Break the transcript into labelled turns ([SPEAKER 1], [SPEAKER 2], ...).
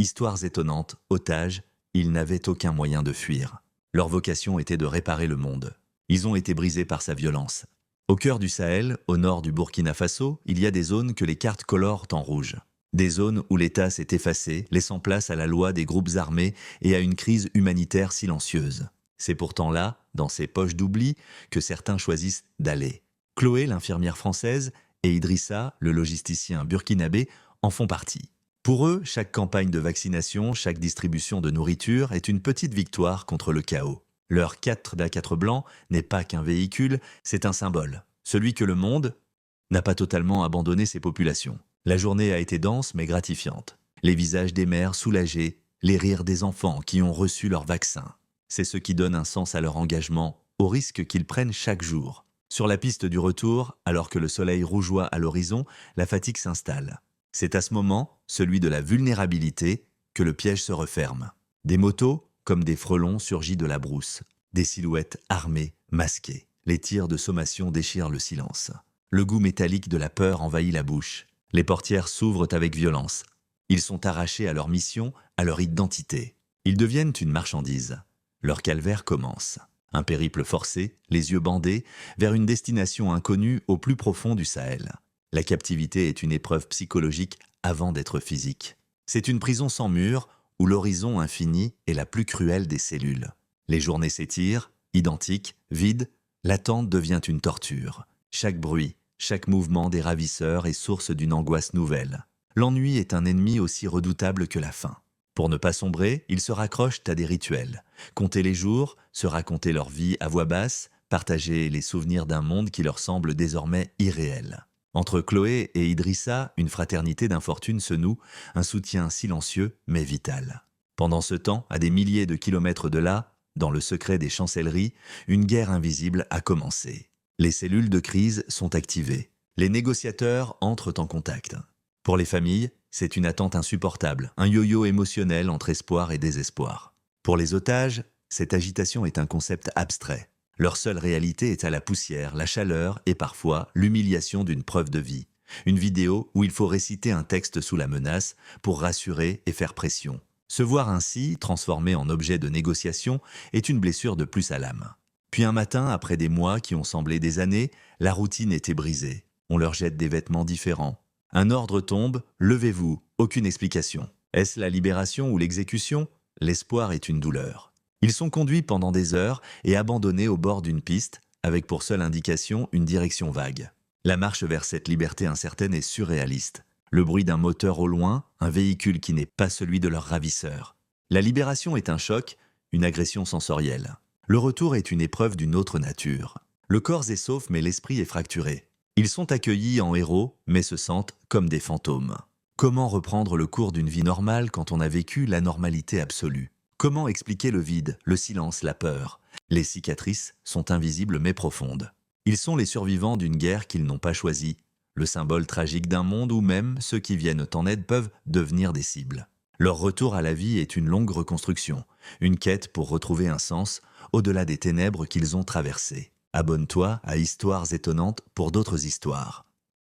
[SPEAKER 1] Histoires étonnantes, otages, ils n'avaient aucun moyen de fuir. Leur vocation était de réparer le monde. Ils ont été brisés par sa violence. Au cœur du Sahel, au nord du Burkina Faso, il y a des zones que les cartes colorent en rouge. Des zones où l'État s'est effacé, laissant place à la loi des groupes armés et à une crise humanitaire silencieuse. C'est pourtant là, dans ces poches d'oubli, que certains choisissent d'aller. Chloé, l'infirmière française, et Idrissa, le logisticien burkinabé, en font partie. Pour eux, chaque campagne de vaccination, chaque distribution de nourriture est une petite victoire contre le chaos. Leur 4x4 blanc n'est pas qu'un véhicule, c'est un symbole. Celui que le monde n'a pas totalement abandonné ses populations. La journée a été dense mais gratifiante. Les visages des mères soulagés, les rires des enfants qui ont reçu leur vaccin. C'est ce qui donne un sens à leur engagement, au risque qu'ils prennent chaque jour. Sur la piste du retour, alors que le soleil rougeoie à l'horizon, la fatigue s'installe. C'est à ce moment, celui de la vulnérabilité, que le piège se referme. Des motos, comme des frelons surgis de la brousse. Des silhouettes armées, masquées. Les tirs de sommation déchirent le silence. Le goût métallique de la peur envahit la bouche. Les portières s'ouvrent avec violence. Ils sont arrachés à leur mission, à leur identité. Ils deviennent une marchandise. Leur calvaire commence. Un périple forcé, les yeux bandés, vers une destination inconnue au plus profond du Sahel. La captivité est une épreuve psychologique avant d'être physique. C'est une prison sans murs où l'horizon infini est la plus cruelle des cellules. Les journées s'étirent, identiques, vides, l'attente devient une torture. Chaque bruit, chaque mouvement des ravisseurs est source d'une angoisse nouvelle. L'ennui est un ennemi aussi redoutable que la faim. Pour ne pas sombrer, ils se raccrochent à des rituels. Compter les jours, se raconter leur vie à voix basse, partager les souvenirs d'un monde qui leur semble désormais irréel. Entre Chloé et Idrissa, une fraternité d'infortune se noue, un soutien silencieux mais vital. Pendant ce temps, à des milliers de kilomètres de là, dans le secret des chancelleries, une guerre invisible a commencé. Les cellules de crise sont activées. Les négociateurs entrent en contact. Pour les familles, c'est une attente insupportable, un yo-yo émotionnel entre espoir et désespoir. Pour les otages, cette agitation est un concept abstrait. Leur seule réalité est à la poussière, la chaleur et parfois l'humiliation d'une preuve de vie. Une vidéo où il faut réciter un texte sous la menace pour rassurer et faire pression. Se voir ainsi, transformé en objet de négociation, est une blessure de plus à l'âme. Puis un matin, après des mois qui ont semblé des années, la routine était brisée. On leur jette des vêtements différents. Un ordre tombe, levez-vous, aucune explication. Est-ce la libération ou l'exécution? L'espoir est une douleur. Ils sont conduits pendant des heures et abandonnés au bord d'une piste, avec pour seule indication une direction vague. La marche vers cette liberté incertaine est surréaliste. Le bruit d'un moteur au loin, un véhicule qui n'est pas celui de leur ravisseur. La libération est un choc, une agression sensorielle. Le retour est une épreuve d'une autre nature. Le corps est sauf mais l'esprit est fracturé. Ils sont accueillis en héros, mais se sentent comme des fantômes. Comment reprendre le cours d'une vie normale quand on a vécu l'anormalité absolue? Comment expliquer le vide, le silence, la peur? Les cicatrices sont invisibles mais profondes. Ils sont les survivants d'une guerre qu'ils n'ont pas choisie, le symbole tragique d'un monde où même ceux qui viennent en aide peuvent devenir des cibles. Leur retour à la vie est une longue reconstruction, une quête pour retrouver un sens au-delà des ténèbres qu'ils ont traversées. Abonne-toi à Histoires étonnantes pour d'autres histoires.